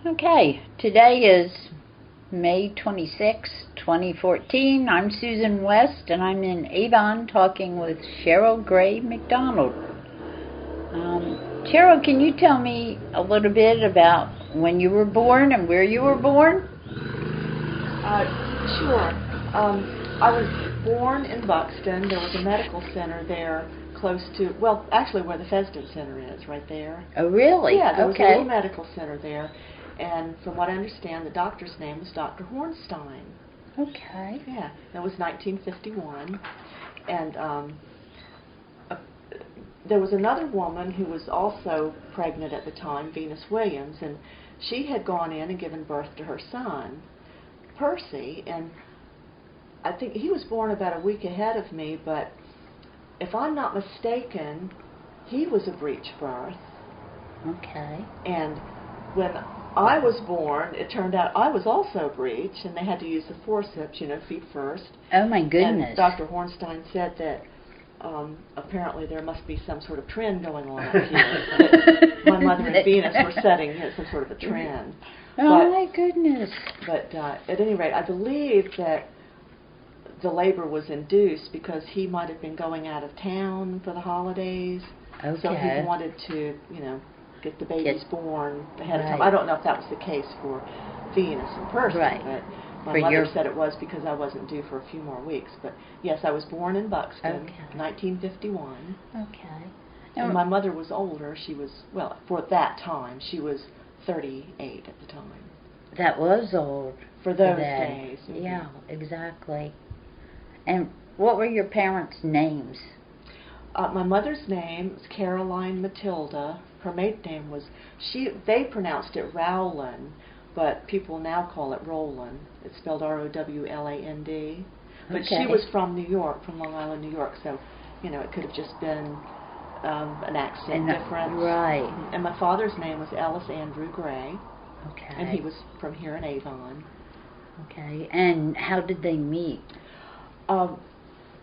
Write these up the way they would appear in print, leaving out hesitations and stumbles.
Okay, today is May 26, 2014. I'm Susan West, and I'm in Avon talking with Cheryl Gray McDonald. Cheryl, can you tell me a little bit about when you were born and where you were born? Sure. I was born in Buxton. There was a medical center there close to, well, actually where the Fesden Center is, right there. Oh, really? Yeah, there was a okay. little medical center there. And from what I understand, the doctor's name was Dr. Hornstein. Okay. Yeah, that was 1951. And there was another woman who was also pregnant at the time, Venus Williams, and she had gone in and given birth to her son, Percy, and I think he was born about a week ahead of me, but if I'm not mistaken, he was a breech birth. Okay. And when I was born, it turned out I was also breech, and they had to use the forceps, feet first. Oh, my goodness. And Dr. Hornstein said that apparently there must be some sort of trend going on up here. My mother and Venus were setting some sort of a trend. Oh, my goodness. But at any rate, I believe that the labor was induced because he might have been going out of town for the holidays. Okay. So he wanted to, get the babies born ahead of time. I don't know if that was the case for Venus and Percy, but my mother said it was because I wasn't due for a few more weeks. But yes, I was born in Buxton, 1951. Okay. And my mother was older. She was, well, for that time, she was 38 at the time. That was old. For those days. Mm-hmm. Yeah, exactly. And what were your parents' names? My mother's name was Caroline Matilda. Her maiden name was, they pronounced it Rowland, but people now call it Rowland. It's spelled R-O-W-L-A-N-D. But she was from New York, from Long Island, New York, so, it could have just been an accent difference. Right. And my father's name was Ellis Andrew Gray. Okay. And he was from here in Avon. Okay. And how did they meet?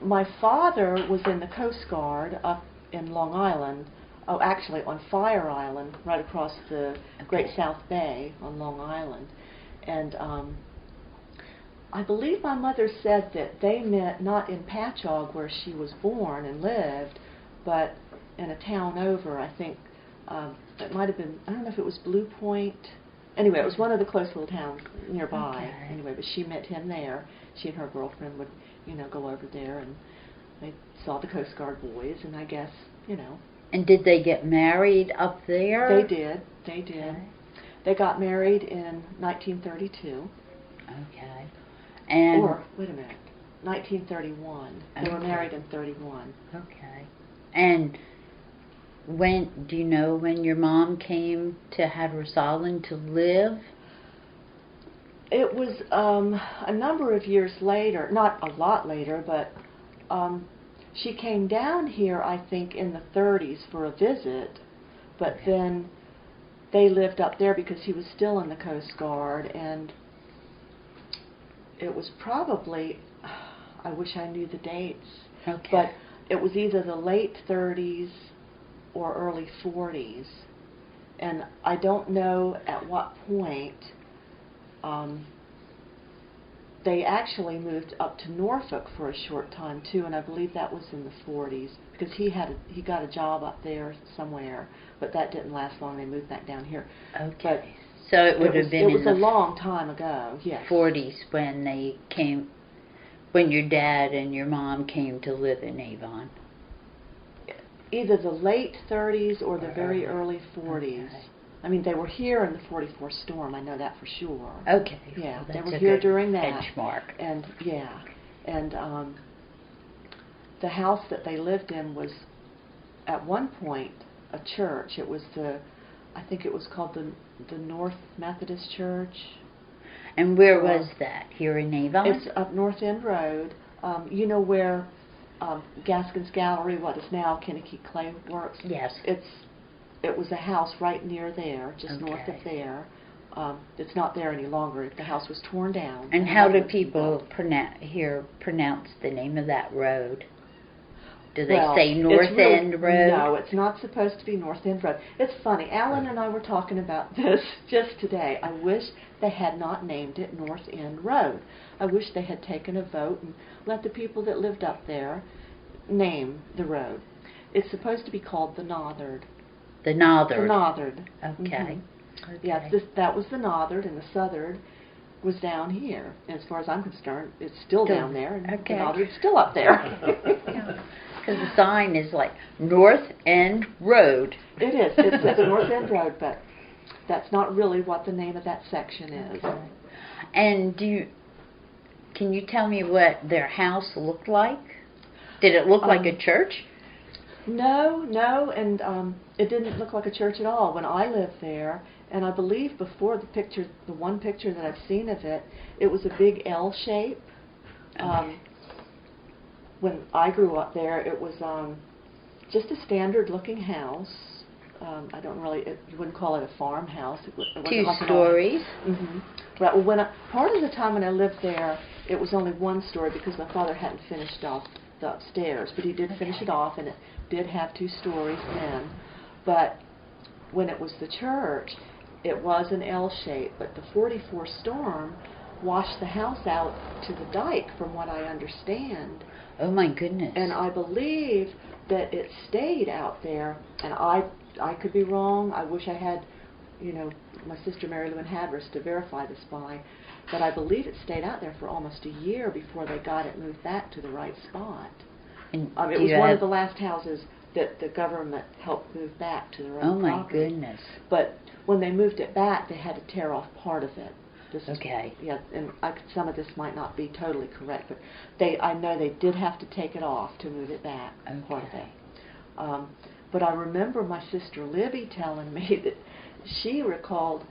My father was in the Coast Guard up in Long Island. Oh, actually, on Fire Island, right across the Great South Bay on Long Island. And I believe my mother said that they met not in Patchogue, where she was born and lived, but in a town over. I think it might have been, I don't know if it was Blue Point. Anyway, it was one of the close little towns nearby. Okay. Anyway, but she met him there. She and her girlfriend would, go over there, and they saw the Coast Guard boys, and I guess, And did they get married up there? They did. Okay. They got married in 1932. Okay. And or, wait a minute, 1931. They were married in 31. Okay. And do you know when your mom came to Hatteras Island to live? It was a number of years later, not a lot later, but she came down here, I think, in the 30s for a visit, but then they lived up there because he was still in the Coast Guard, and it was probably, I wish I knew the dates, but it was either the late 30s or early 40s, and I don't know at what point. They actually moved up to Norfolk for a short time too, and I believe that was in the 40s because he got a job up there somewhere, but that didn't last long. They moved back down here. Okay. But so it would have been. It was a long time ago. Yes. 40s when they came, when your dad and your mom came to live in Avon. Either the late 30s or the very early 40s. Okay. I mean, they were here in the 44 storm. I know that for sure. Okay. Yeah, well, they were here during that. Benchmark. And the house that they lived in was, at one point, a church. It was I think it was called the North Methodist Church. And where was that? Here in Avon? It's up North End Road. You know where Gaskin's Gallery, what is now Kinnicky Clay Works? Yes. It was a house right near there, just north of there. It's not there any longer. The house was torn down. And how do people pronounce the name of that road? Do they say North End Road? No, it's not supposed to be North End Road. It's funny. Alan and I were talking about this just today. I wish they had not named it North End Road. I wish they had taken a vote and let the people that lived up there name the road. It's supposed to be called the Northard. The Northard. The Northard. Okay. Okay. Yeah, that was the Northard, and the Southard was down here. And as far as I'm concerned, it's still down there, and the Northard's still up there. Because the sign is like North End Road. It is. It says North End Road, but that's not really what the name of that section is. Okay. And can you tell me what their house looked like? Did it look like a church? No, and it didn't look like a church at all when I lived there. And I believe before the one picture that I've seen of it, it was a big L shape. Okay. When I grew up there, it was just a standard-looking house. I don't really, you wouldn't call it a farmhouse. It wasn't 2 like stories. Mm-hmm. But part of the time when I lived there, it was only 1 story because my father hadn't finished off the upstairs. But he did finish it off, and it did have 2 stories then. But when it was the church, it was an L shape. But the 44 storm washed the house out to the dike, from what I understand. Oh my goodness. And I believe that it stayed out there, and I could be wrong. I wish I had, my sister Mary Lou in Hatteras to verify this by, but I believe it stayed out there for almost a year before they got it moved back to the right spot. And it was one of the last houses that the government helped move back to their own property. Oh my goodness. But when they moved it back, they had to tear off part of it. Okay. Yeah, and some of this might not be totally correct, but I know they did have to take it off to move it back, part of it. But I remember my sister Libby telling me that she recalled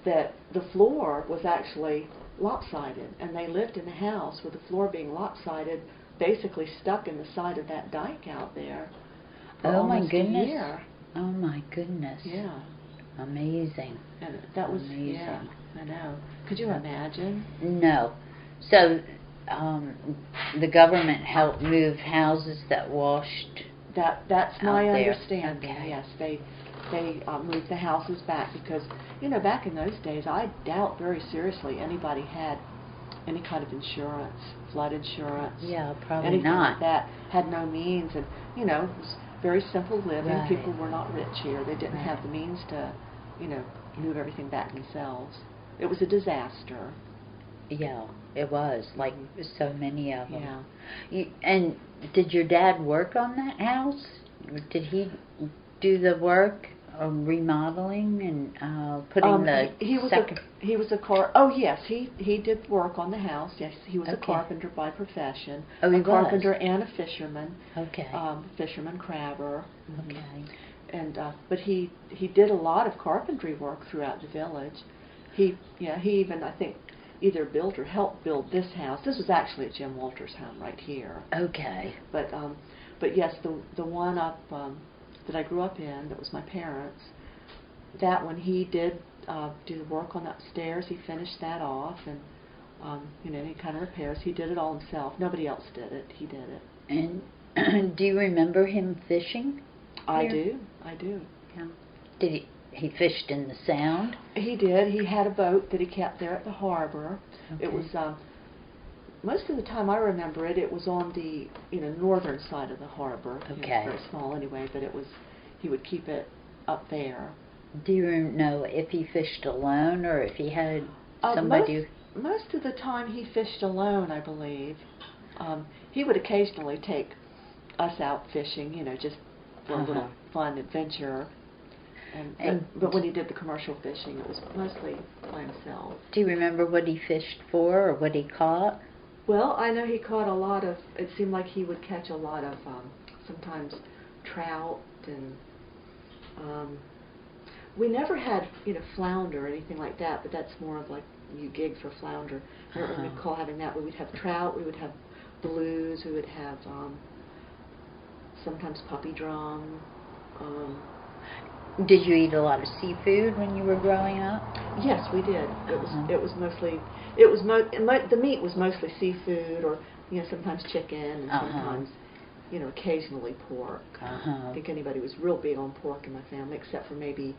that the floor was actually lopsided, and they lived in a house with the floor being lopsided, basically stuck in the side of that dike out there for almost a year. Oh my goodness. Yeah. Amazing. And that was amazing. Yeah, I know. Could you imagine? No. So the government helped move houses that washed. That's my understanding. Okay. Yes, they moved the houses back because back in those days, I doubt very seriously anybody had any kind of insurance, flood insurance. Yeah, probably anything not. Like that. Had no means, and it was very simple living. Right. People were not rich here. They didn't have the means to, move everything back themselves. It was a disaster. Yeah, it was, like so many of them. Yeah. And did your dad work on that house? Did he do the work of remodeling and putting he was a Oh yes, he did work on the house. Yes, he was a carpenter by profession. Oh, he was. A carpenter and a fisherman. Okay. Fisherman crabber. Mm-hmm. Okay. And but he did a lot of carpentry work throughout the village. He even, I think, either built or helped build this house. This was actually at Jim Walter's home right here. Okay. But yes, the one up that I grew up in, that was my parents', that one he did do the work on upstairs. He finished that off, and any kind of repairs. He did it all himself. Nobody else did it. He did it. And do you remember him fishing? I do. Yeah. Did he fished in the Sound? He did. He had a boat that he kept there at the harbor. Okay. It was most of the time I remember it was on the northern side of the harbor. Okay. It was very small anyway, but he would keep it up there. Do you know if he fished alone or if he had somebody? Most of the time he fished alone, I believe. He would occasionally take us out fishing, just for a little fun adventure. But when he did the commercial fishing, it was mostly by himself. Do you remember what he fished for or what he caught? Well, I know he caught a lot of, it seemed like he would catch a lot of, sometimes trout, and we never had, flounder or anything like that, but that's more of like you gig for flounder. I don't recall having that, but we'd have trout, we would have blues, we would have sometimes puppy drum. Did you eat a lot of seafood when you were growing up? Yes, we did. It was mostly the meat was mostly seafood, or sometimes chicken, and sometimes occasionally pork. I don't think anybody was real big on pork in my family, except for maybe,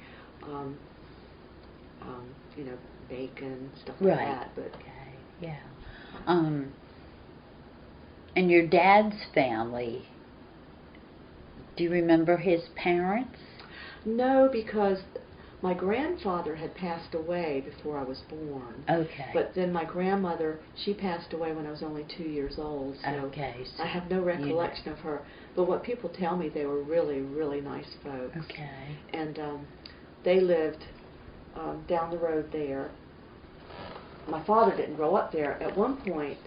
bacon, stuff like that. But okay, yeah. And your dad's family, do you remember his parents? No, because my grandfather had passed away before I was born. Okay. But then my grandmother, she passed away when I was only 2 years old, so I have no recollection of her. But what people tell me, they were really, really nice folks. Okay. And they lived down the road there. My father didn't grow up there. At one point,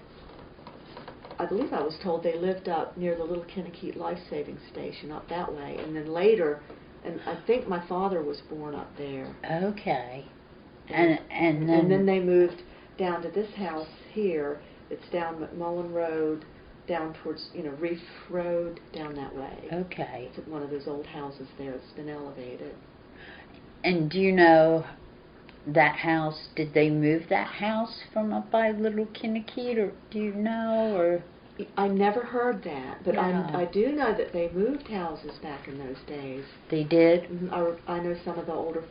I believe I was told they lived up near the Little Kennekeet Life-Saving Station up that way. And then later, and I think my father was born up there. Okay. And then they moved down to this house here. It's down McMullen Road, down towards, Reef Road, down that way. Okay. It's one of those old houses there. It's been elevated. And do you know that house, did they move that house from up by Little Kennekeet, or do you know, or? I never heard that, but I do know that they moved houses back in those days. They did? I know some of the older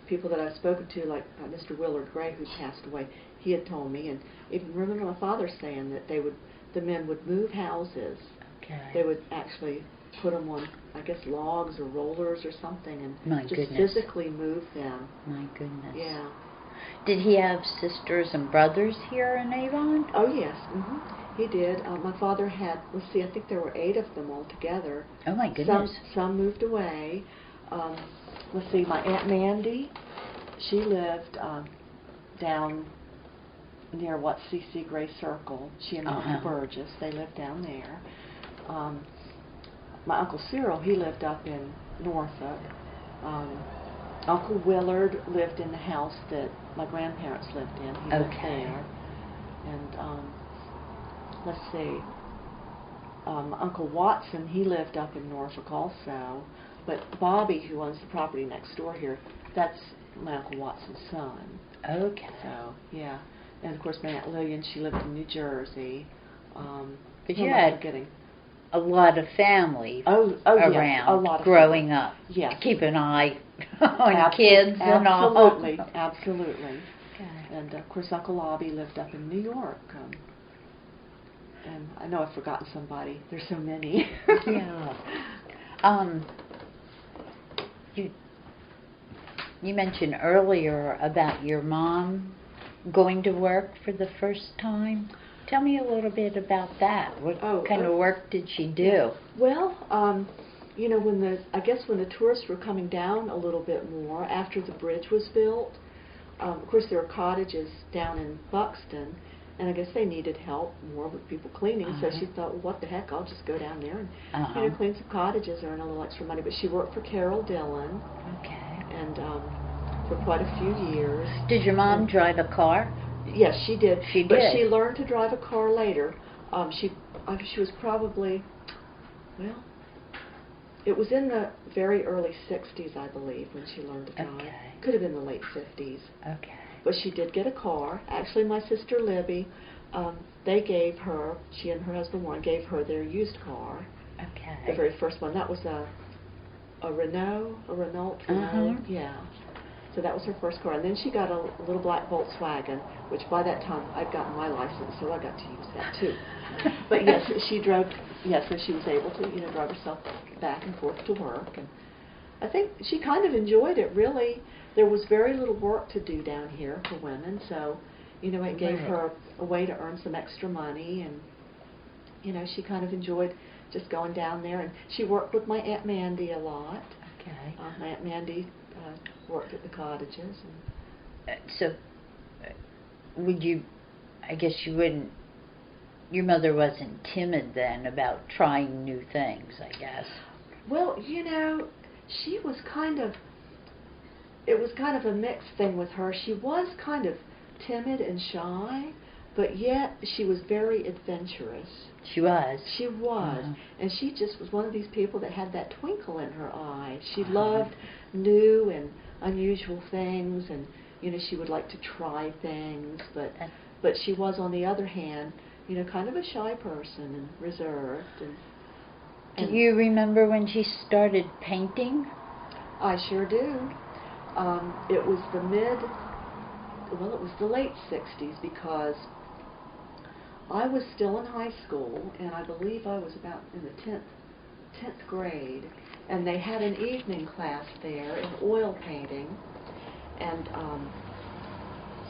people that I've spoken to, like Mr. Willard Gray, who passed away. He had told me, and even remember my father saying that the men would move houses. Okay. They would actually put them on, I guess, logs or rollers or something, and just physically move them. My goodness. Yeah. Did he have sisters and brothers here in Avon? Oh, yes. He did. My father had, I think there were 8 of them altogether. Oh, my goodness. Some moved away. My Aunt Mandy, she lived down near C.C. Gray Circle. She and Uncle Burgess, they lived down there. My Uncle Cyril, he lived up in Norfolk. Uncle Willard lived in the house that my grandparents lived in. He lived there. And Uncle Watson, he lived up in Norfolk also. But Bobby, who owns the property next door here, that's my Uncle Watson's son. Okay. So, yeah. And of course, my Aunt Lillian, she lived in New Jersey. But you had a lot of family around a lot of growing up. Yes. To keep an eye on kids and all. Absolutely. Okay. And of course, Uncle Obby lived up in New York. And I know I've forgotten somebody. There's so many. Yeah. You mentioned earlier about your mom going to work for the first time. Tell me a little bit about that. What kind of work did she do? Well, when the tourists were coming down a little bit more after the bridge was built, of course there were cottages down in Buxton, and I guess they needed help more with people cleaning. So she thought, well, what the heck? I'll just go down there and clean some cottages, earn a little extra money. But she worked for Carol Dillon. Okay. And for quite a few years. Did your mom drive a car? Yes, she did. She did. But she learned to drive a car later. She was probably, it was in the very early 60s, I believe, when she learned to drive. Okay. Could have been the late 50s. Okay. But she did get a car. Actually, my sister Libby, they gave her, she and her husband Warren gave her their used car. Okay. The very first one. That was a Renault, yeah. So that was her first car. And then she got a little black Volkswagen, which by that time I'd gotten my license, so I got to use that too. But yes, she drove, so she was able to, drive herself back and forth to work. And I think she kind of enjoyed it, really. There was very little work to do down here for women, so, it gave her a way to earn some extra money, and, she kind of enjoyed just going down there. And she worked with my Aunt Mandy a lot. Okay. My Aunt Mandy worked at the cottages. So, I guess you wouldn't, your mother wasn't timid then about trying new things, I guess. Well, she was it was kind of a mixed thing with her. She was kind of timid and shy, but yet she was very adventurous. She was. She was. And she just was one of these people that had that twinkle in her eye. She loved new and unusual things, and, she would like to try things, but she was, on the other hand, kind of a shy person and reserved. Do you remember when she started painting? I sure do. It was the late 60s, because I was still in high school, and I believe I was about in the 10th grade, and they had an evening class there in oil painting, and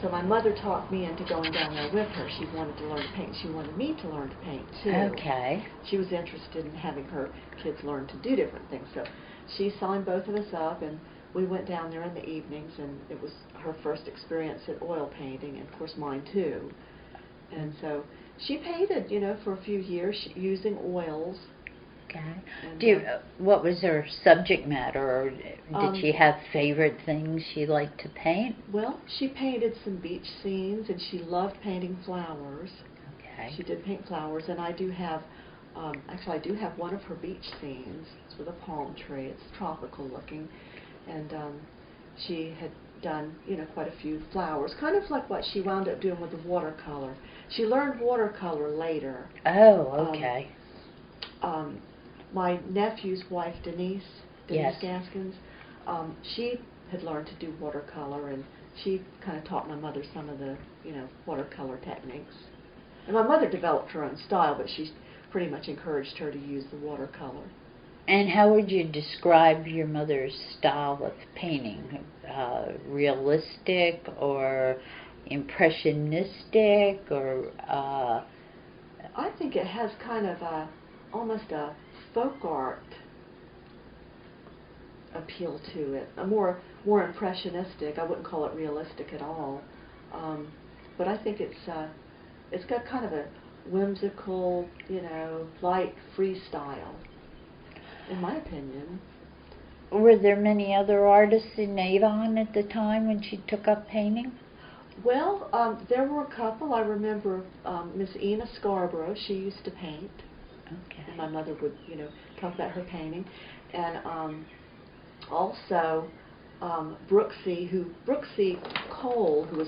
so my mother talked me into going down there with her. She wanted to learn to paint. She wanted me to learn to paint, too. Okay. She was interested in having her kids learn to do different things, so she signed both of us up, and we went down there in the evenings, and it was her first experience at oil painting, and of course mine too. And so she painted, for a few years using oils. Okay. And, what was her subject matter, or did she have favorite things she liked to paint? Well, she painted some beach scenes, and she loved painting flowers. Okay. She did paint flowers, and I do have, actually I do have one of her beach scenes. It's with a palm tree. It's tropical looking. And she had done, quite a few flowers, kind of like what she wound up doing with the watercolor. She learned watercolor later. Oh, okay. My nephew's wife, Denise Yes. Gaskins, she had learned to do watercolor, and she kind of taught my mother some of the, watercolor techniques. And my mother developed her own style, but she pretty much encouraged her to use the watercolor. And how would you describe your mother's style of painting? Realistic or impressionistic, or? I think it has kind of almost a folk art appeal to it. A more impressionistic. I wouldn't call it realistic at all, but I think it's got kind of a whimsical, light, free style, in my opinion. Were there many other artists in Avon at the time when she took up painting? Well, there were a couple. I remember Miss Ina Scarborough. She used to paint. Okay. And my mother would, talk about her painting. And also Brooksy Cole, who was,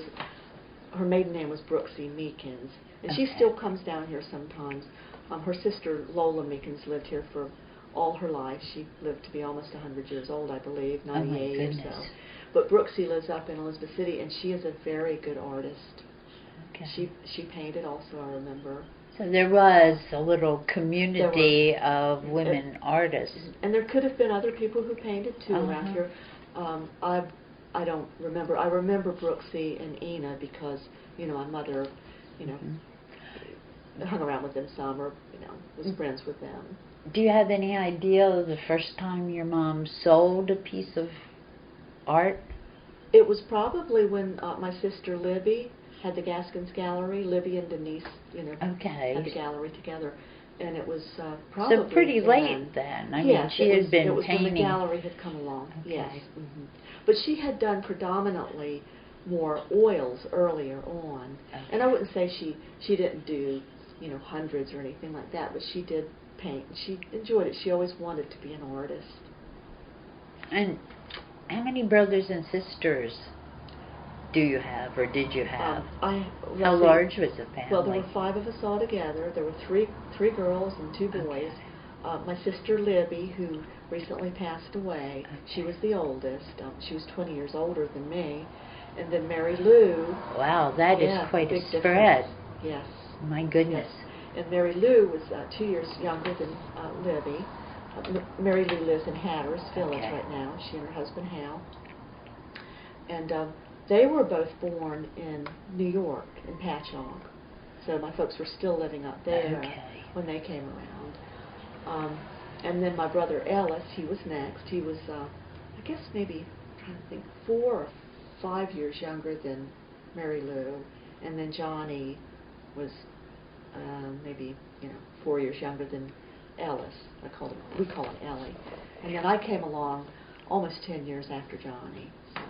her maiden name was Brooksy Meekins. And she still comes down here sometimes. Her sister Lola Meekins lived here for all her life. She lived to be almost 100 years old, I believe, 98 or so. But Brooksy lives up in Elizabeth City, and she is a very good artist. Okay. She painted also, I remember. So there was a little community of women artists. And there could have been other people who painted too around here. I don't remember. I remember Brooksy and Ina because, my mother, hung around with them some, or, was friends with them. Do you have any idea of the first time your mom sold a piece of art? It was probably when my sister Libby had the Gaskins Gallery. Libby and Denise, had the gallery together, and it was probably so pretty late then. I mean, she had been it was painting. When the gallery had come along. Okay. Yes, but she had done predominantly more oils earlier on, and I wouldn't say she didn't do hundreds or anything like that, but she did paint. She enjoyed it. She always wanted to be an artist. And how many brothers and sisters do you have, or did you have? How large was the family? Well, there were 5 of us all together. There were three girls and 2 boys. Okay. My sister Libby, who recently passed away, she was the oldest. She was 20 years older than me. And then Mary Lou. Wow, that is quite a spread. Yes. My goodness. Yes. And Mary Lou was 2 years younger than Libby. Mary Lou lives in Hatteras Village right now. She and her husband Hal. And they were both born in New York, in Patchogue. So my folks were still living up there when they came around. And then my brother Ellis, he was next. He was, I guess maybe, I'm trying to think, 4 or 5 years younger than Mary Lou. And then Johnny was maybe 4 years younger than Ellis. We call him Ellie. And then I came along almost 10 years after Johnny. So.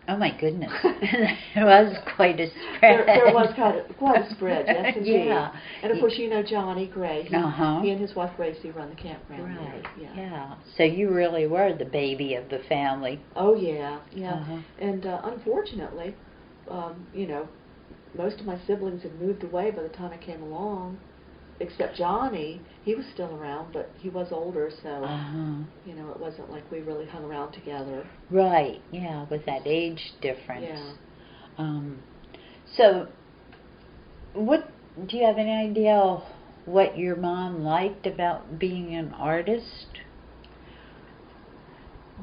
Oh my goodness, it was quite a spread. There was quite a spread, yes indeed. Yeah. And of course you know Johnny Gray. He and his wife Gracie run the campground. Right. There. Yeah. So you really were the baby of the family. Oh yeah, yeah. And unfortunately, most of my siblings had moved away by the time I came along. except Johnny, he was still around, but he was older, so you know, it wasn't like we really hung around together. Right. Yeah, with that age difference. Yeah. So, what do you have any idea what your mom liked about being an artist?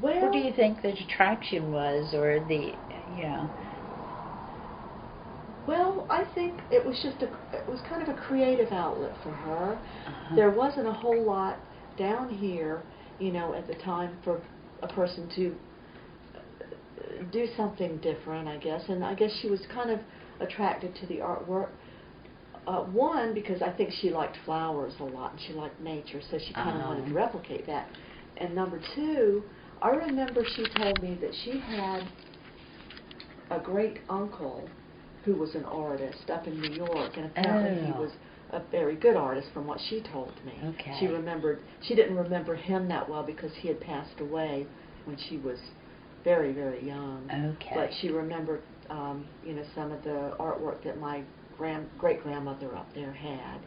Well, what do you think the attraction was, or the, you know? Well, I think it was kind of a creative outlet for her. There wasn't a whole lot down here, you know, at the time for a person to do something different, I guess. And I guess she was kind of attracted to the artwork. One, because I think she liked flowers a lot and she liked nature, so she kind of wanted to replicate that. And number two, I remember she told me that she had a great uncle who was an artist up in New York, and apparently he was a very good artist from what she told me. Okay. She didn't remember him that well because he had passed away when she was very, very young. Okay. But she remembered, you know, some of the artwork that my great-grandmother up there had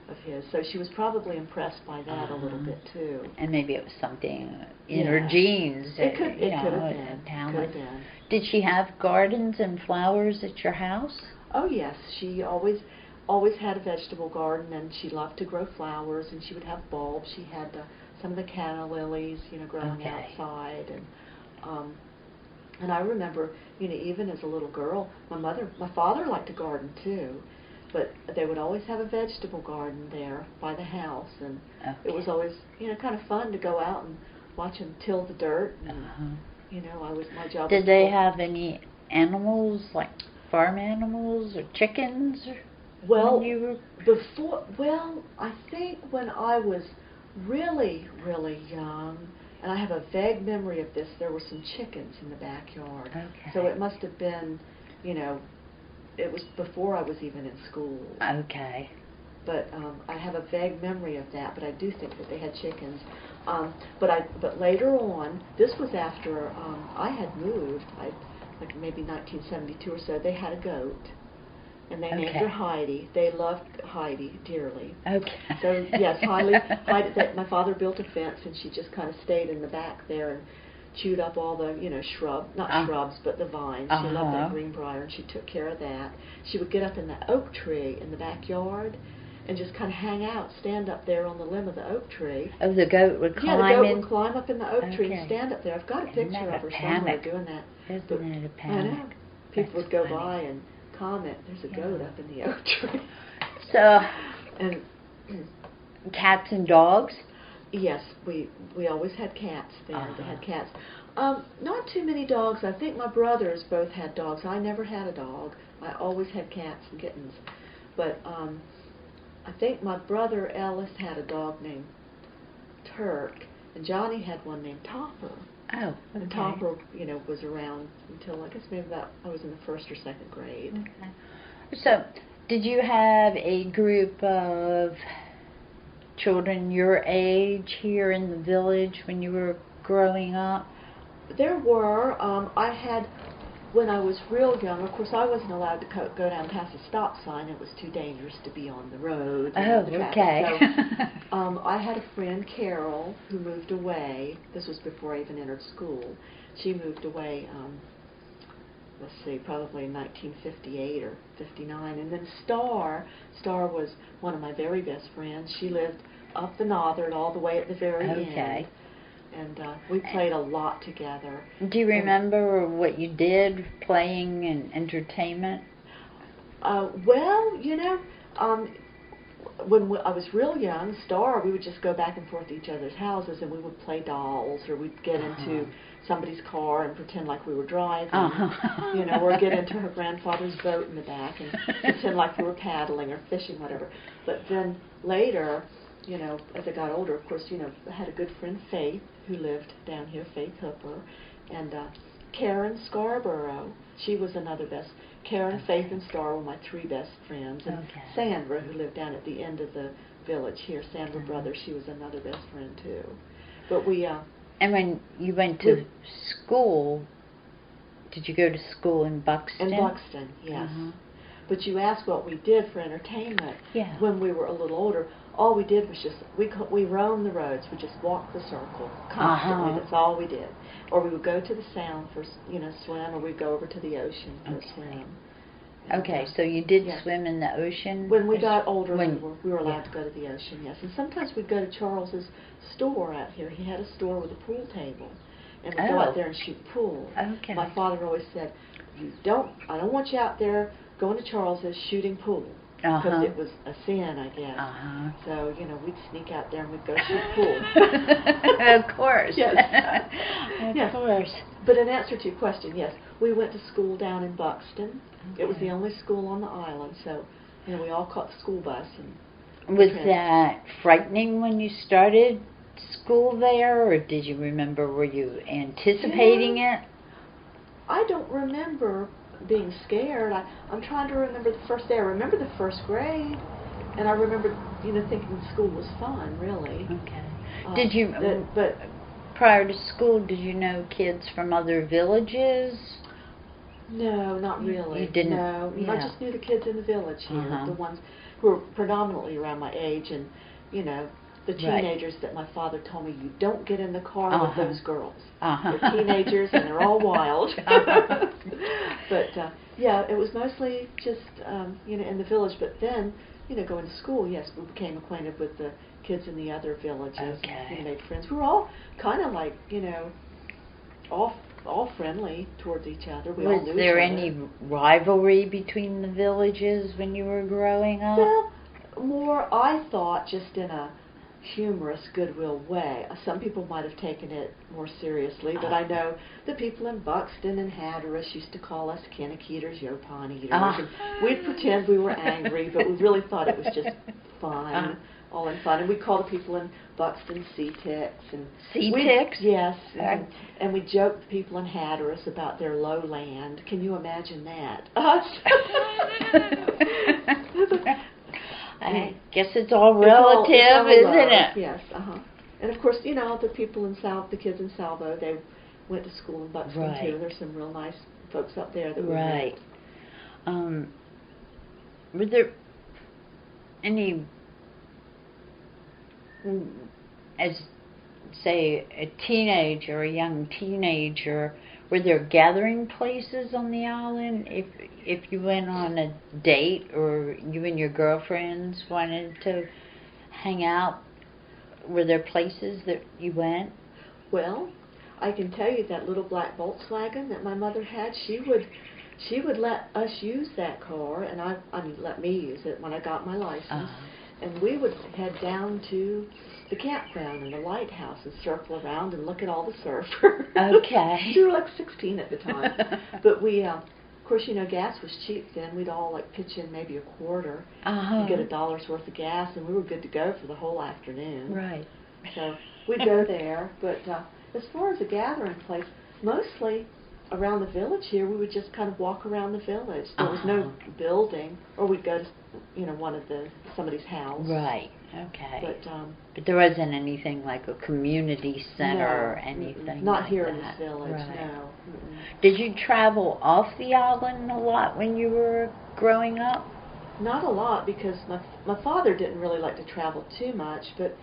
of his. So she was probably impressed by that a little bit too. And maybe it was something in her genes. It could have been. Talent. Could have been. Did she have gardens and flowers at your house? Oh yes, she always had a vegetable garden, and she loved to grow flowers, and she would have bulbs. She had some of the canna lilies, you know, growing outside, and I remember, you know, even as a little girl, my father liked to garden too, but they would always have a vegetable garden there by the house, and it was always, you know, kind of fun to go out and watch them till the dirt. And, you know, my job. Did they have any animals, like farm animals or chickens? Well, I think when I was really, really young, and I have a vague memory of this, there were some chickens in the backyard. Okay. So it must have been, you know, it was before I was even in school. Okay. But I have a vague memory of that, but I do think that they had chickens. But later on, this was after I had moved, like maybe 1972 or so, they had a goat. And they named her Heidi. They loved Heidi dearly. Okay. So, yes, Heidi, my father built a fence, and she just kind of stayed in the back there and chewed up all the, you know, shrubs, but the vines. She loved that greenbrier, and she took care of that. She would get up in the oak tree in the backyard and just kind of hang out, stand up there on the limb of the oak tree. Oh, the goat would climb the goat would climb up in the oak tree and stand up there. I've got a picture of her somewhere doing that. Isn't it a panic? I know. People would go by and comment, there's a goat up in the oak tree. So, and cats and dogs? Yes, we always had cats there. They had cats. Not too many dogs. I think my brothers both had dogs. I never had a dog. I always had cats and kittens. But I think my brother Ellis had a dog named Turk, and Johnny had one named Topper. Oh, okay. And Topper, you know, was around until I guess maybe about I was in the first or second grade. Okay. So, did you have a group of children your age here in the village when you were growing up? There were. I had, when I was real young, of course I wasn't allowed to go down past a stop sign. It was too dangerous to be on the road. Oh, okay. So, I had a friend, Carol, who moved away. This was before I even entered school. She moved away, let's see, probably in 1958 or 59. And then Star was one of my very best friends. She lived up the Northern all the way at the very end. And we played a lot together. Do you remember what you did playing in entertainment? Well, you know, when I was real young, Star, we would just go back and forth to each other's houses, and we would play dolls, or we'd get into somebody's car and pretend like we were driving, you know, or get into her grandfather's boat in the back and pretend like we were paddling or fishing, whatever. But then later, you know, as I got older, of course, you know, I had a good friend, Faith, who lived down here, Faith Hooper, and Karen Scarborough. She was another best. Karen, Faith, and Star were my three best friends. And Sandra, who lived down at the end of the village here, Sandra Brothers, she was another best friend, too. But we... and when you went to school, did you go to school in Buxton? In Buxton, yes. But you asked what we did for entertainment. Yeah. When we were a little older, all we did was just, we roamed the roads. We just walked the circle constantly. That's all we did. Or we would go to the sound for, swim, or we'd go over to the ocean for a swim. And, okay, so you did swim in the ocean? When we got older, we were allowed to go to the ocean, yes. And sometimes we'd go to Charles's store out here. He had a store with a pool table. And we'd go out there and shoot pool. Okay. My father always said, I don't want you out there going to Charles's shooting pool. Because it was a sin, I guess. So, we'd sneak out there and we'd go shoot pool. Of course. Yes. Of course. But in answer to your question, yes, we went to school down in Buxton. Okay. It was the only school on the island, so, we all caught the school bus. And was that frightening when you started school there, or did you remember, were you anticipating it? I don't remember being scared. I'm trying to remember the first day. I remember the first grade, and I remember, thinking school was fun, really. Okay. Did you, but prior to school, did you know kids from other villages? No, not really. You didn't? No, I just knew the kids in the village here, the ones who were predominantly around my age, and, the teenagers that my father told me, you don't get in the car with those girls. They're teenagers and they're all wild. But it was mostly just in the village. But then going to school, yes, we became acquainted with the kids in the other villages. Okay. And made friends. We were all kind of like all friendly towards each other. We all knew each other. Was there any rivalry between the villages when you were growing up? Well, more I thought just in a humorous, goodwill way. Some people might have taken it more seriously, but I know the people in Buxton and Hatteras used to call us Kinnick eaters, Yopon eaters. And we'd pretend we were angry, but we really thought it was just fun, all in fun. And we'd call the people in Buxton sea ticks. Sea ticks? Yes. And we joked the people in Hatteras about their low land. Can you imagine that? I guess it's all relative, isn't it? Yes, And of course, the people in the kids in Salvo, they went to school in Buxton too. There's some real nice folks up there that we met. Were there any, as say a teenager, a young teenager, were there gathering places on the island? If you went on a date or you and your girlfriends wanted to hang out, were there places that you went? Well, I can tell you that little black Volkswagen that my mother had, she would let us use that car, and I mean let me use it when I got my license. And we would head down to the campground and the lighthouse and circle around and look at all the surfers. Okay. We were like 16 at the time. But we, of course, gas was cheap then. We'd all like pitch in maybe a quarter and get $1 worth of gas, and we were good to go for the whole afternoon. Right. So we'd go there. But as far as a gathering place, mostly around the village here, we would just kind of walk around the village. There was no building, or we'd go to, somebody's house. Right. Okay. But there wasn't anything like a community center or anything. Not like here that. in this village. Right. No. Did you travel off the island a lot when you were growing up? Not a lot, because my father didn't really like to travel too much. But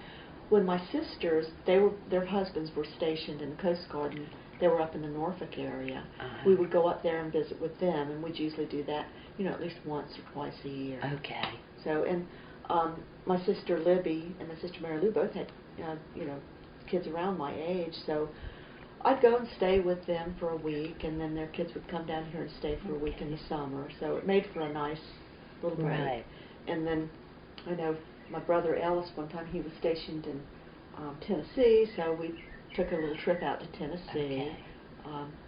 when my sisters, their husbands were stationed in the Coast Guard, and they were up in the Norfolk area. We would go up there and visit with them, and we'd usually do that, at least once or twice a year. Okay. So, and my sister Libby and my sister Mary Lou both had, kids around my age, so I'd go and stay with them for a week, and then their kids would come down here and stay for a week in the summer. So it made for a nice little break. Right. And then I know my brother Ellis, one time he was stationed in Tennessee, so we took a little trip out to Tennessee. Okay.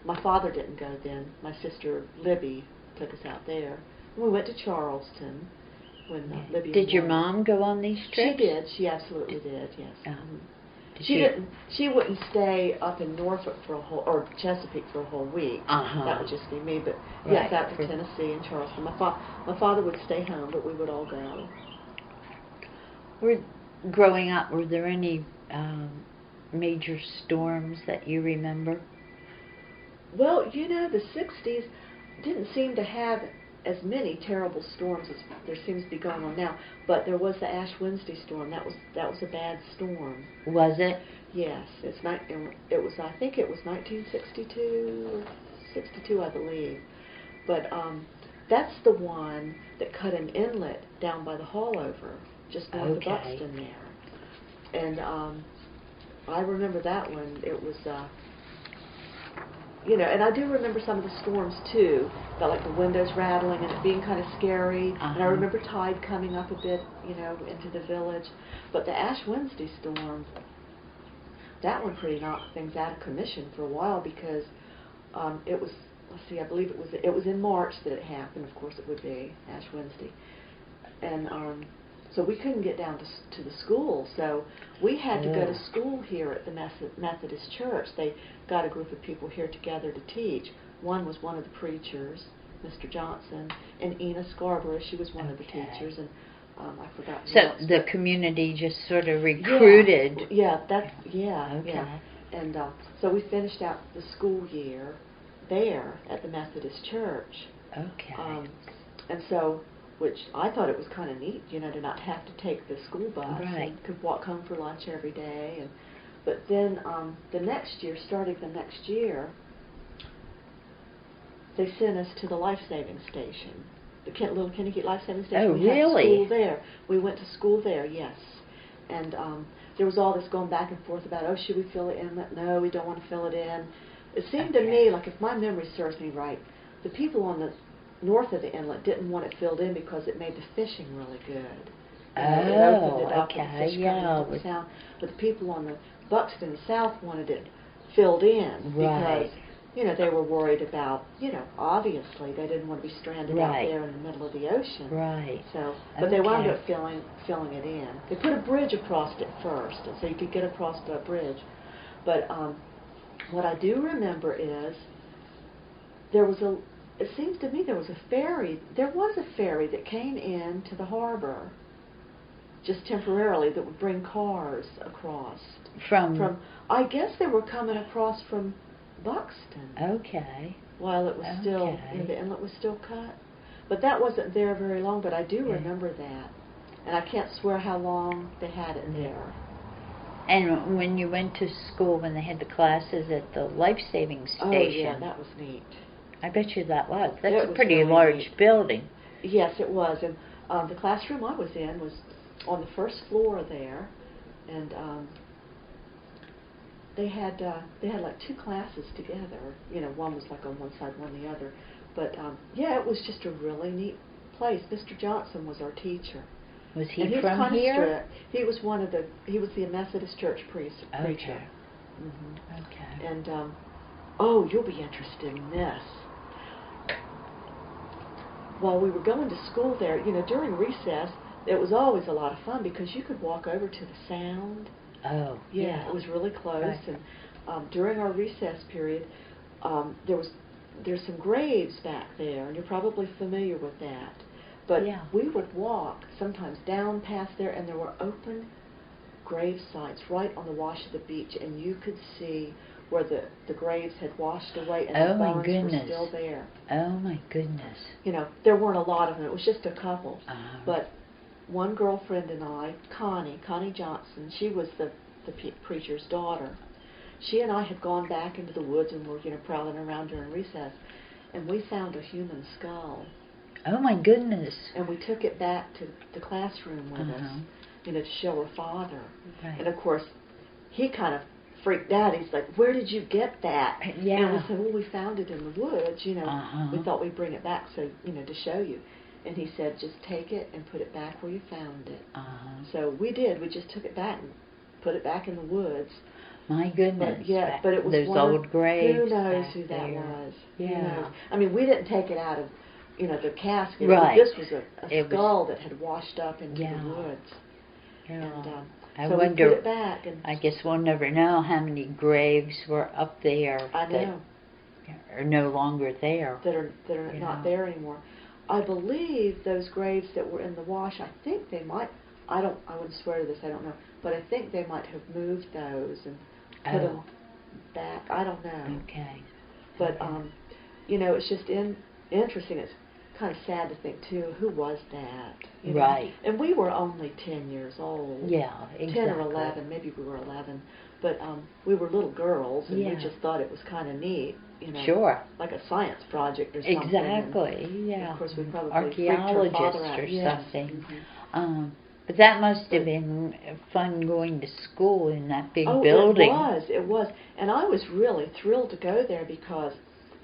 My father didn't go then. My sister Libby took us out there. And we went to Charleston when Libby. Did your mom go on these trips? She did. She absolutely did. Yes. She didn't. She wouldn't stay up in Norfolk for a whole, or Chesapeake for a whole week. That would just be me. But yes, out to Tennessee and Charleston. My father would stay home, but we would all go. Growing up, were there any major storms that you remember? Well, the 60s didn't seem to have as many terrible storms as there seems to be going on now. But there was the Ash Wednesday storm. That was a bad storm. Was it? Yes, it was. I think it was 1962, 62, I believe. But that's the one that cut an inlet down by the Haulover, just north of Buxton there. And I remember that one. It was, and I do remember some of the storms too, about like the windows rattling and it being kind of scary. And I remember tide coming up a bit, into the village. But the Ash Wednesday storm, that one pretty knocked things out of commission for a while because it was, I believe it was in March that it happened. Of course it would be, Ash Wednesday. And so we couldn't get down to the school, so we had to go to school here at the Methodist Church. They got a group of people here together to teach. One was one of the preachers, Mr. Johnson, and Ina Scarborough, she was one of the teachers, and I forgot. So the community just sort of recruited. Yeah. And so we finished out the school year there at the Methodist Church. Okay. And so, which I thought it was kind of neat, to not have to take the school bus. Right. And could walk home for lunch every day. But then starting the next year, they sent us to the life-saving station, the little Kennebec life-saving station. Oh, we really? Had school there. We went to school there, yes. And there was all this going back and forth about, should we fill it in? No, we don't want to fill it in. It seemed to me, like if my memory serves me right, the people on the north of the inlet didn't want it filled in because it made the fishing really good. It opened it up and the fish coming into the sound. But the people on the Buxton South wanted it filled in because, they were worried about, obviously they didn't want to be stranded out there in the middle of the ocean. Right. So, but they wound up filling it in. They put a bridge across it first, so you could get across the bridge. But what I do remember is it seems to me there was a ferry that came in to the harbor just temporarily that would bring cars across. From I guess they were coming across from Buxton. Okay. While it was still, the inlet was still cut. But that wasn't there very long, but I do remember that. And I can't swear how long they had it there. And when you went to school, when they had the classes at the life-saving station. Oh, yeah, that was neat. I bet you that was. That's It a was pretty really large neat. building. Yes, it was. And the classroom I was in was on the first floor there. And they had like two classes together. One was like on one side, one the other. But it was just a really neat place. Mr. Johnson was our teacher. Was he and he from was here? Strict. He was he was the Methodist Church preacher. Okay. Mm-hmm. Okay. And you'll be interested in this. While we were going to school there, during recess, it was always a lot of fun because you could walk over to the Sound. Oh, yeah. It was really close. Right. And during our recess period, there's some graves back there, and you're probably familiar with that. But we would walk sometimes down past there, and there were open grave sites right on the wash of the beach, and you could see where the graves had washed away and the bones were still there. Oh, my goodness. There weren't a lot of them. It was just a couple. Uh-huh. But one girlfriend and I, Connie Johnson, she was the preacher's daughter. She and I had gone back into the woods and were, prowling around during recess, and we found a human skull. Oh, my goodness. And we took it back to the classroom with us, to show her father. Right. And, of course, he kind of freaked out. He's like, "Where did you get that?" Yeah. And we said, "Well, we found it in the woods, We thought we'd bring it back so, to show you." And he said, "Just take it and put it back where you found it." So we did. We just took it back and put it back in the woods. My goodness. But it was those old graves. Who knows who that was? Yeah. Who knows? I mean, we didn't take it out of, the casket. Right. This was a skull that had washed up into the woods. Yeah. And I so wonder, we put it back. And I guess we'll never know how many graves were up there that are no longer there. That are not there anymore. I believe those graves that were in the wash, I think they might, I wouldn't swear to this, I don't know, but I think they might have moved those and put them back. I don't know. Okay. But, it's just interesting. It's kind of sad to think, too, who was that? You know? Right. And we were only 10 years old. Yeah, exactly. 10 or 11, maybe we were 11. But we were little girls, and we just thought it was kind of neat, you know. Sure. Like a science project or something. Exactly, And of course, we probably archaeologist freaked her father out. or Yes. something. Mm-hmm. But that must have been fun going to school in that big Oh, building. it was. And I was really thrilled to go there because,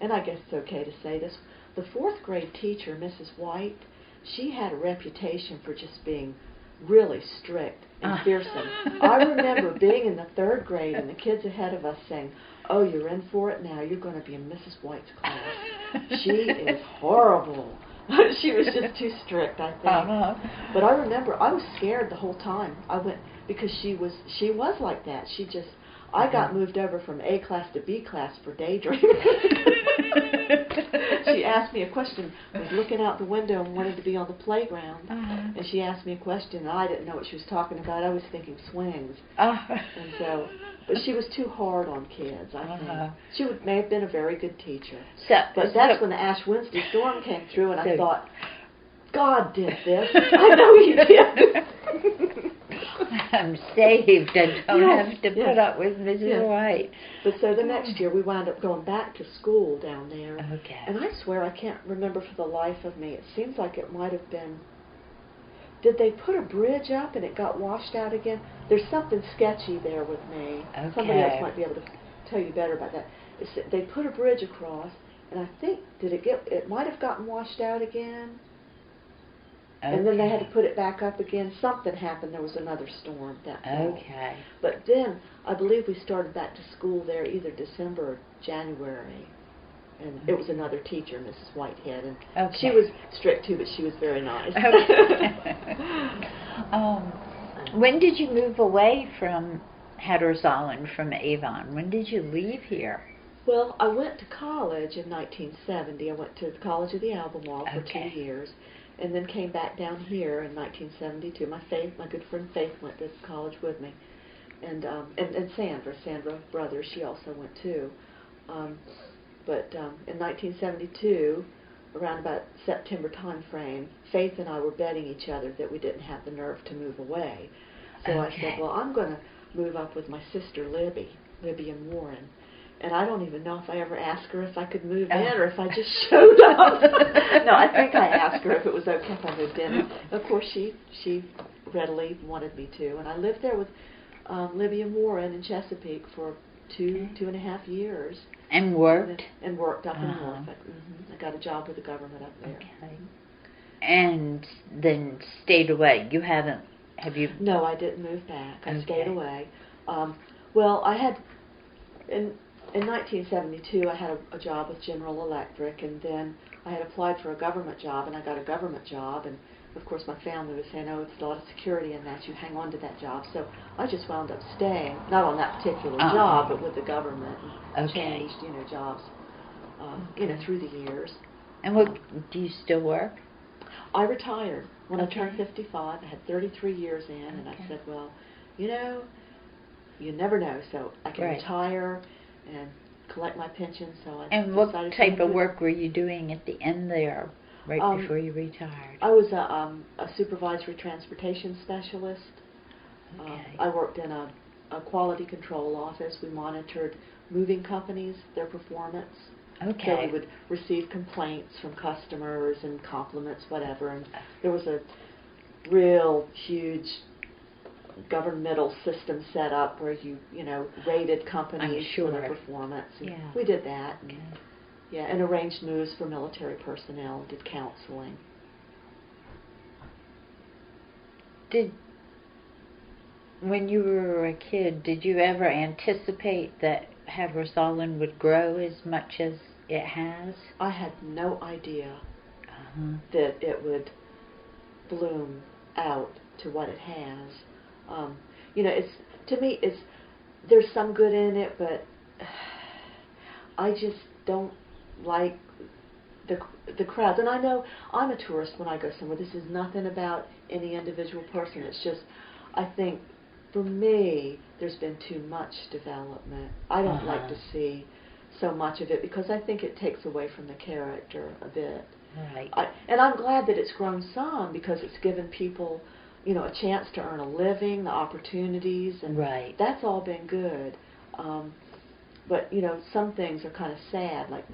and I guess it's okay to say this, the 4th grade teacher, Mrs. White, she had a reputation for just being really strict and fearsome. I remember being in the 3rd grade and the kids ahead of us saying, "Oh, you're in for it now. You're going to be in Mrs. White's class. She is horrible." She was just too strict, I think. But I remember I was scared the whole time. I went because she was like that. She just I got moved over from A class to B class for daydreaming. She asked me a question. I was looking out the window and wanted to be on the playground, and she asked me a question, and I didn't know what she was talking about. I was thinking swings, and so. But she was too hard on kids, I think. She may have been a very good teacher. But that's when the Ash Wednesday storm came through, and I thought, God did this. I know He did. I'm saved. I don't have to put up with Mrs. White. But so the next year, we wound up going back to school down there. Okay. And I swear I can't remember for the life of me. It seems like it might have been... Did they put a bridge up and it got washed out again? There's something sketchy there with me. Okay. Somebody else might be able to tell you better about that. They put a bridge across, and I think, it might have gotten washed out again. Okay. And then they had to put it back up again. Something happened. There was another storm that fall. Okay. But then, I believe we started back to school there either December or January. And it was another teacher, Mrs. Whitehead, and she was strict too, but she was very nice. When did you move away from Hatteras Island, from Avon? When did you leave here? Well, I went to college in 1970. I went to the College of the Albemarle for 2 years, and then came back down here in 1972. My good friend Faith went to college with me, and Sandra Brothers, she also went too. But in 1972, around about September time frame, Faith and I were betting each other that we didn't have the nerve to move away. So I said, well, I'm going to move up with my sister Libby and Warren. And I don't even know if I ever asked her if I could move in or if I just showed up. No, I think I asked her if it was okay if I moved in. Of course, she readily wanted me to. And I lived there with Libby and Warren in Chesapeake for 2.5 years. And worked? And worked up in Norfolk. I got a job with the government up there. Okay. And then stayed away. Have you? No, I didn't move back. I stayed away. Well, I had, in 1972, I had a job with General Electric, and then I had applied for a government job, and I got a government job, and of course my family was saying, oh, it's a lot of security in that, you hang on to that job. So I just wound up staying, not on that particular job, but with the government, and changed, jobs, through the years. And what, do you still work? I retired when I turned 55. I had 33 years in, and I said, well, you never know, so I can retire and collect my pension. So I And what type of work were you doing at the end there, right before you retired? I was a supervisory transportation specialist. I worked in a quality control office. We monitored moving companies, their performance. So we would receive complaints from customers and compliments, whatever. And there was a real huge governmental system set up where you rated companies for their performance. And we did that. And, and arranged moves for military personnel, did counseling. When you were a kid, did you ever anticipate that Hatteras Island would grow as much as it has? I had no idea that it would bloom out to what it has. There's some good in it, but I just don't like the crowds. And I know I'm a tourist when I go somewhere. This is nothing about any individual person. It's just, I think, for me, there's been too much development. I don't like to see so much of it because I think it takes away from the character a bit. Right. And I'm glad that it's grown some, because it's given people, a chance to earn a living, the opportunities, and right. that's all been good. But, some things are kind of sad. Like,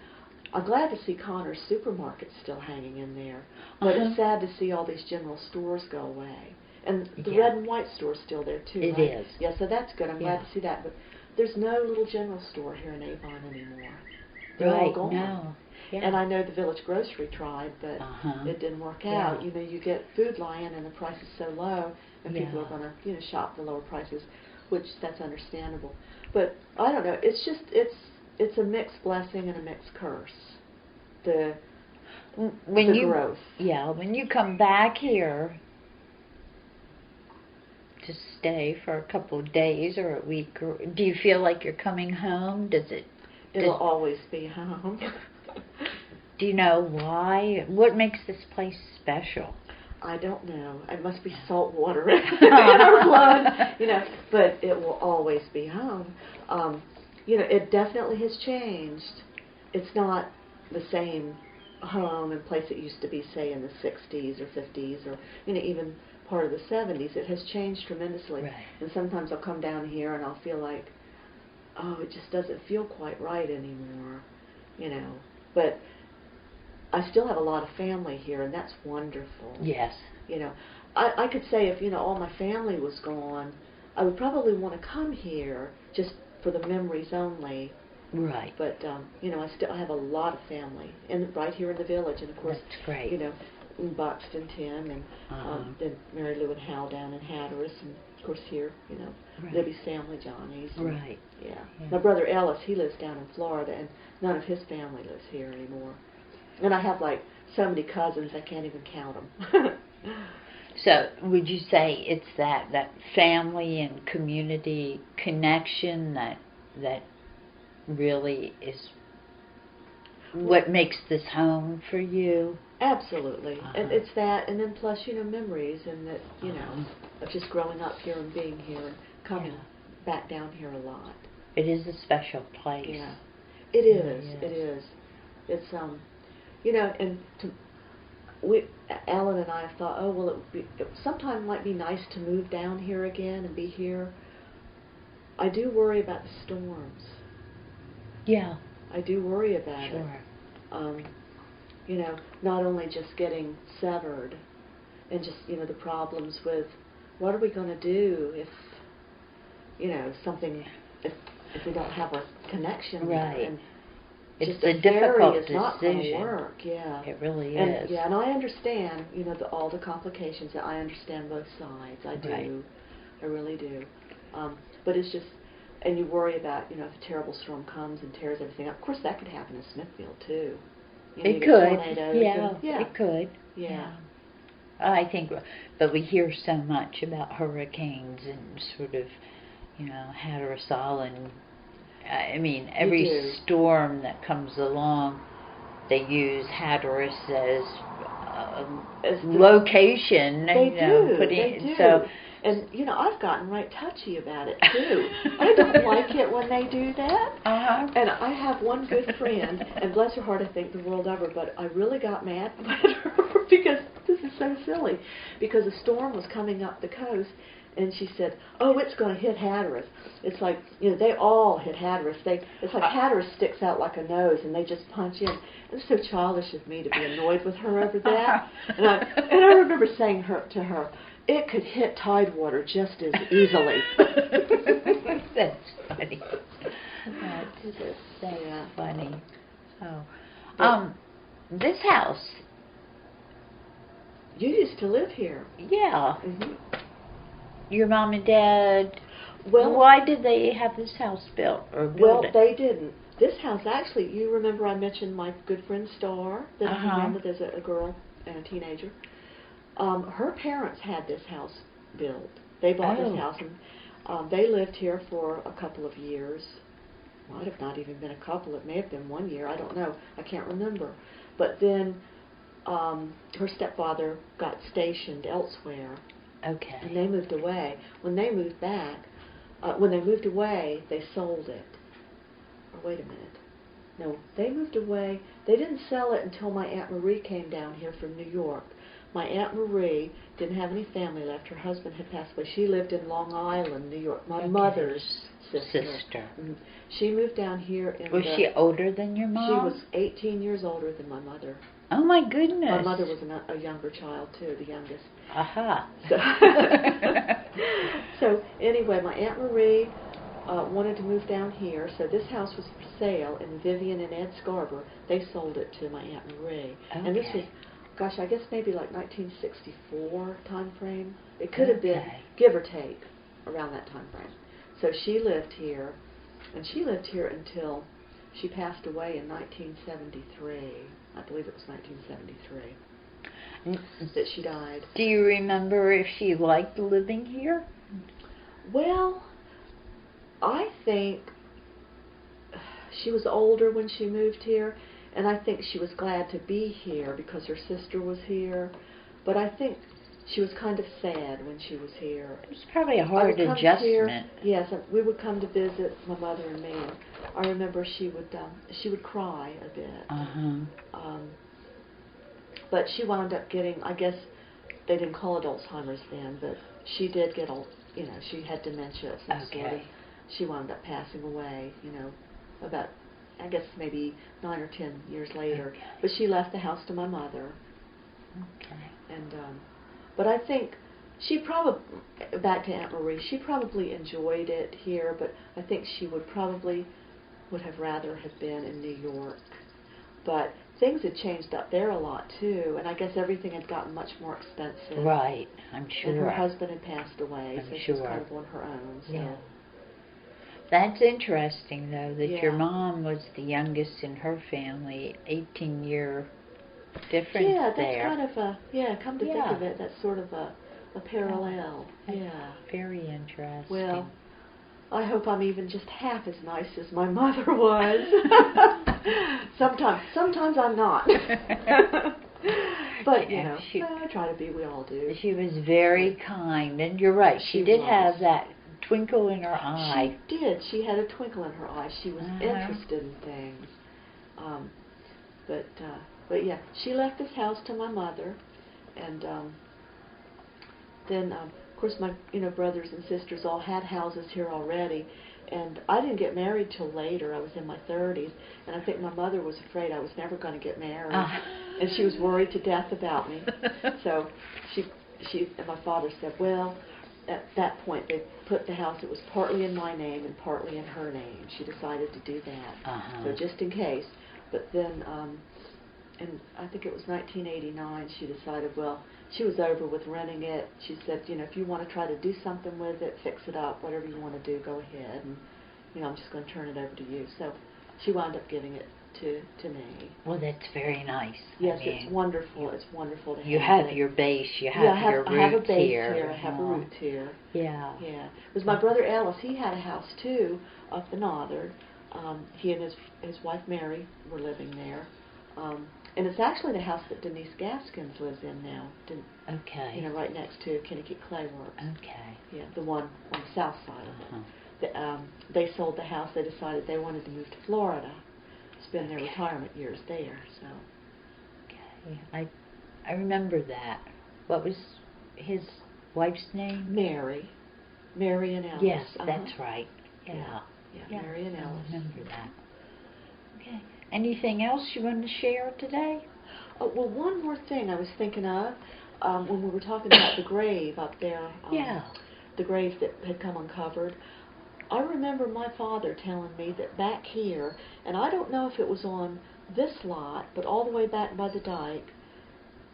I'm glad to see Connor's Supermarket still hanging in there, but it's sad to see all these general stores go away. And the red and white store's still there, too, It right? is. Yeah, so that's good. I'm glad to see that. But there's no little general store here in Avon anymore. They're all gone. No. Yeah. And I know the Village Grocery tried, but it didn't work out. You get Food Lion and the price is so low, and people are going to, shop for lower prices, which that's understandable. But I don't know. It's just it's a mixed blessing and a mixed curse. The growth. Yeah, when you come back here to stay for a couple of days or a week, do you feel like you're coming home? It'll always be home. Do you know why? What makes this place special? I don't know. It must be salt water in our blood, but it will always be home. It definitely has changed. It's not the same home and place it used to be, say, in the 60s or 50s or, even part of the 70s. It has changed tremendously. Right. And sometimes I'll come down here and I'll feel like, oh, it just doesn't feel quite right anymore, But I still have a lot of family here, and that's wonderful. Yes. I could say if, all my family was gone, I would probably want to come here just for the memories only. Right. But, I have a lot of family right here in the village. And, of course, that's great. In Buxton, Tim, and then Mary Lou and Hal down in Hatteras, and, of course, here, Libby's family, Johnny's. Right. Yeah. My brother Ellis, he lives down in Florida, and none of his family lives here anymore. And I have, so many cousins, I can't even count them. So, would you say it's that family and community connection that really is what makes this home for you? Absolutely. And it's that, and then plus, memories, and that, of just growing up here and being here and coming back down here a lot. It is a special place. Yeah. It is. It is. It's, and Alan and I have thought, oh, well, sometime might be nice to move down here again and be here. I do worry about the storms. Yeah. I do worry about it. Sure. Not only just getting severed and just, the problems with what are we going to do if, something, if we don't have a connection right. there. And it's a difficult decision. It's not going to work, It really is. Yeah, and I understand, all the complications. I understand both sides. I do. Right. I really do. But it's just, and you worry about, if a terrible storm comes and tears everything up. Of course, that could happen in Smithfield, too. It could. Yeah. It could. Yeah. I think, but we hear so much about hurricanes and sort of, Hatteras Island. I mean, every storm that comes along, they use Hatteras as location. They do. They do. So, and, I've gotten right touchy about it, too. I don't like it when they do that. And I have one good friend, and bless her heart, I think the world over, but I really got mad at her because this is so silly. Because a storm was coming up the coast, and she said, oh, it's going to hit Hatteras. It's like, they all hit Hatteras. It's like Hatteras sticks out like a nose, and they just punch in. It's so childish of me to be annoyed with her over that. And I remember saying to her, it could hit Tidewater just as easily. That's funny. That's so funny. Oh, this house. You used to live here. Yeah. Mm-hmm. Your mom and dad. Well, why did they have this house built or build Well, it? they didn't. This house, actually, you remember I mentioned my good friend Star, that I remember there's a girl and a teenager. Her parents had this house built. They bought this house, and they lived here for a couple of years. Might have not even been a couple. It may have been 1 year. I don't know. I can't remember. But then her stepfather got stationed elsewhere. Okay. And they moved away. When they moved back, when they moved away, they sold it. Or wait a minute. No, they moved away. They didn't sell it until my Aunt Marie came down here from New York. My Aunt Marie didn't have any family left. Her husband had passed away. She lived in Long Island, New York. My mother's sister. Mm-hmm. She moved down here in Was she older than your mom? She was 18 years older than my mother. Oh, my goodness. My mother was a younger child, too, the youngest. Aha. So anyway, my Aunt Marie wanted to move down here, so this house was for sale, and Vivian and Ed Scarborough, they sold it to my Aunt Marie. Okay. And this was, gosh, I guess maybe like 1964 time frame. It could have been, give or take, around that time frame. So she lived here, and she lived here until she passed away in 1973. I believe it was 1973 that she died. Do you remember if she liked living here? Well, I think she was older when she moved here, and I think she was glad to be here because her sister was here. But I think she was kind of sad when she was here. It was probably a hard adjustment. Here, yes, we would come to visit, my mother and me. And I remember she would cry a bit. But she wound up getting, I guess they didn't call it Alzheimer's then, but she did get, she had dementia of some sort. She wound up passing away, about, I guess maybe 9 or 10 years later. Okay. But she left the house to my mother. Okay. And, but I think she probably, back to Aunt Marie, she probably enjoyed it here, but I think she would have rather have been in New York. But things had changed up there a lot, too, and I guess everything had gotten much more expensive. Right, I'm sure. And her husband had passed away, so she was kind of on her own. So. Yeah. That's interesting, though, that your mom was the youngest in her family, 18-year difference there. Yeah, that's kind of a, come to think of it, that's sort of a parallel. Yeah. Very interesting. Well, I hope I'm even just half as nice as my mother was. Sometimes I'm not. But, I try to be, we all do. She was very kind, and you're right, she did have that twinkle in her eye. She did. She had a twinkle in her eye. She was interested in things. But yeah, she left this house to my mother, and then, of course, my brothers and sisters all had houses here already, and I didn't get married till later. I was in my 30s, and I think my mother was afraid I was never going to get married, and she was worried to death about me. So she and my father said, well, at that point they put the house, it was partly in my name and partly in her name. She decided to do that, so just in case. But then, and I think it was 1989, she decided, well, she was over with renting it. She said, if you want to try to do something with it, fix it up, whatever you want to do, go ahead. And, I'm just going to turn it over to you. So she wound up giving it to me. Well, that's very nice. Yes, it's wonderful. It's wonderful to have. You have your base. You have your roots here. I have a base here. I have a root here. Yeah. Yeah. It was my brother Ellis. He had a house too up the Northern. He and his wife Mary were living there. And it's actually the house that Denise Gaskins lives in now. Okay. Right next to Kinnicky Clay Works. Okay. Yeah, the one on the south side of it. They sold the house. They decided they wanted to move to Florida, spend their retirement years there. So. Okay. I remember that. What was his wife's name? Mary and Ellis. Yes, that's right. Yeah. Yeah, Mary and Ellis. I remember that. Okay. Anything else you want to share today? Oh, well, one more thing I was thinking of when we were talking about the grave up there. The grave that had come uncovered. I remember my father telling me that back here, and I don't know if it was on this lot, but all the way back by the dike,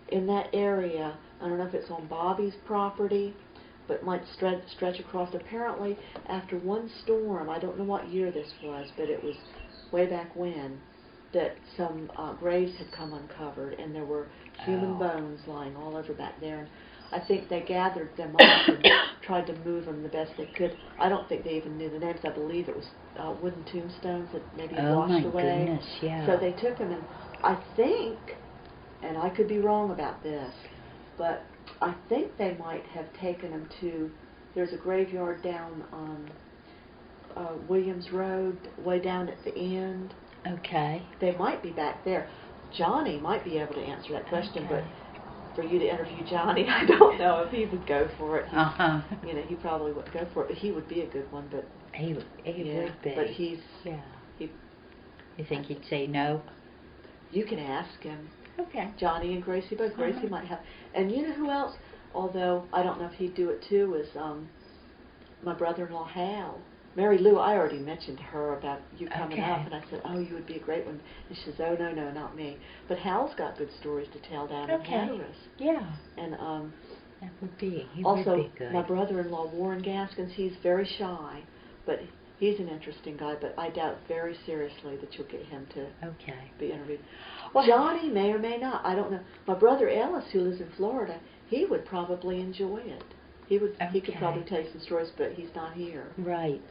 in that area, I don't know if it's on Bobby's property, but it might stretch across. Apparently, after one storm, I don't know what year this was, but it was way back when, that some graves had come uncovered, and there were human bones lying all over back there. And I think they gathered them up and tried to move them the best they could. I don't think they even knew the names. I believe it was wooden tombstones that maybe washed away. Oh, my goodness, yeah. So they took them, and I think, and I could be wrong about this, but I think they might have taken them to, there's a graveyard down on Williams Road, way down at the end. Okay. They might be back there. Johnny might be able to answer that question, Okay. but for you to interview Johnny, I don't know if he would go for it. Uh-huh. You know, he probably wouldn't go for it, but he would be a good one. But He would be. But he's Yeah. he. You think he'd say no? You can ask him. Okay. Johnny and Gracie, but Gracie might have. And you know who else? Although I don't know if he'd do it too, is my brother-in-law Hal. Mary Lou, I already mentioned to her about you coming up, and I said, oh, you would be a great one. And she says, oh, no, not me. But Hal's got good stories to tell down in Hatteras. Yeah. And that would be. He also, would be good. my brother-in-law Warren Gaskins, he's very shy, but he's an interesting guy. But I doubt very seriously that you'll get him to be interviewed. Well, Johnny may or may not. I don't know. My brother Ellis, who lives in Florida, he would probably enjoy it. He would. He could probably tell you some stories, but he's not here. Right.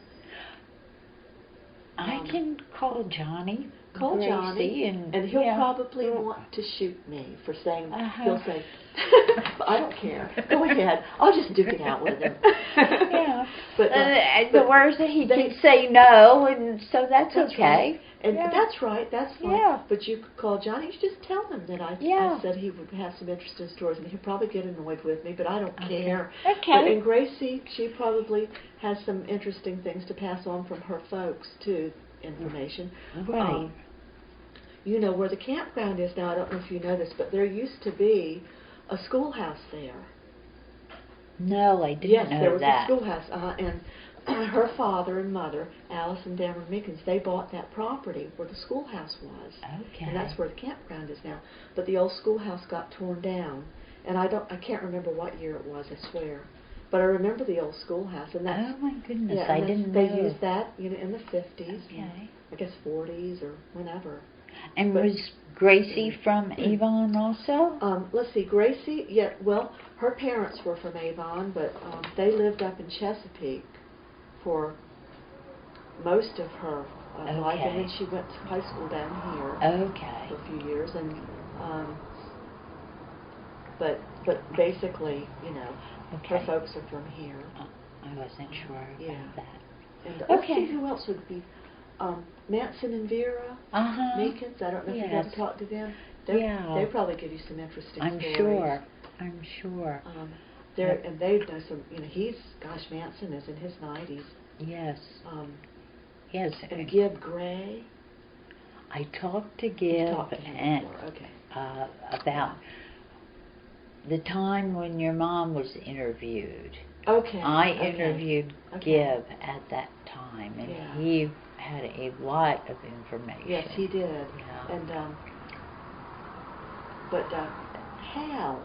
I can call Johnny. Call Gracie Johnny, and he'll probably want to shoot me for saying. He'll say, "I don't care. Go ahead. I'll just duke it out with him." Yeah. But the worst that he can say no, and so that's okay. Right. And that's right. That's fine. Yeah. But you could call Johnny. You just tell him that I said he would have some interesting stories, and he'll probably get annoyed with me, but I don't care. Okay. But, and Gracie, she probably has some interesting things to pass on from her folks too. Information. Right. You know where the campground is now. I don't know if you know this, but there used to be a schoolhouse there. No, I didn't know that. Yes, there was a schoolhouse, and her father and mother, Alice and Dameron Meekins, they bought that property where the schoolhouse was. Okay. And that's where the campground is now. But the old schoolhouse got torn down, and I can't remember what year it was. I swear. But I remember the old schoolhouse, and that's. Oh my goodness! Yeah, I didn't know. They used that, in the 50s. Okay. I guess 40s or whenever. And was Gracie from Avon also? Let's see, Gracie. Yeah, well, her parents were from Avon, but they lived up in Chesapeake for most of her life, and then she went to high school down here. Okay. For a few years, and but basically, her folks are from here. I wasn't sure about that. And let's see who else would be. Manson and Vera Meekins. I don't know if you've ever talked to them. They'll probably give you some interesting stories. I'm sure. And they know some. Manson is in his 90s. Yes. Yes. And Gib Gray. I talked to Gib about the time when your mom was interviewed. Okay. I interviewed Gib at that time, and he had a lot of information. Yes, he did. Yeah. And Hal's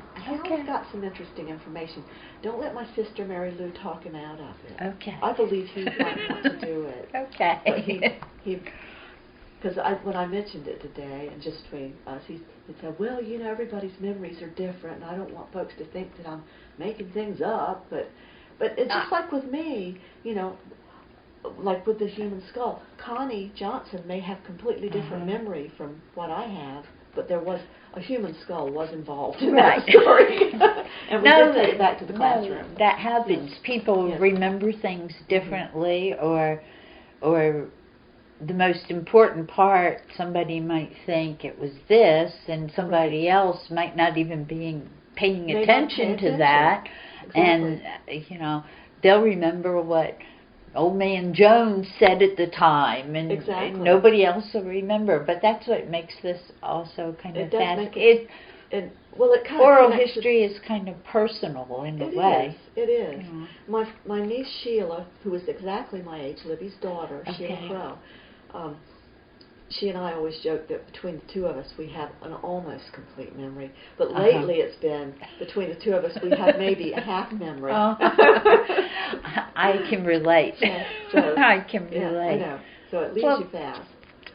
got some interesting information. Don't let my sister Mary Lou talk him out of it. Okay. I believe he might want to do it. Okay. But because when I mentioned it today, and just between us, he said, well, everybody's memories are different, and I don't want folks to think that I'm making things up, but it's just like with me, like with the human skull. Connie Johnson may have completely different memory from what I have, but there was a human skull was involved in that story. And we did take it back to the classroom. That happens. People remember things differently, or the most important part, somebody might think it was this, and somebody else might not even be paying attention to that. Exactly. And, they'll remember what Old Man Jones said at the time, and nobody else will remember. But that's what makes this also kind of fascinating. Oral history is kind of personal in a way. It is. Yeah. My niece Sheila, who is exactly my age, Libby's daughter, Sheila Crow, she and I always joke that between the two of us we have an almost complete memory. But lately it's been, between the two of us, we have maybe a half memory. I can relate. I can relate. I know. So it leaves you fast.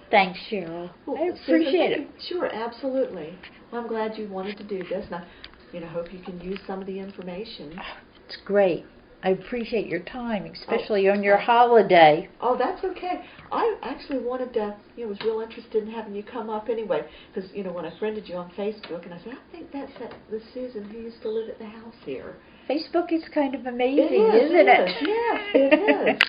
Thanks, Cheryl. I appreciate it. Sure, absolutely. Well, I'm glad you wanted to do this. And I hope you can use some of the information. It's great. I appreciate your time, especially on your holiday. Oh, that's okay. I actually wanted to, was real interested in having you come up anyway, because, when I friended you on Facebook, and I said, I think that's the Susan who used to live at the house here. Facebook is kind of amazing, isn't it? Yes, it is.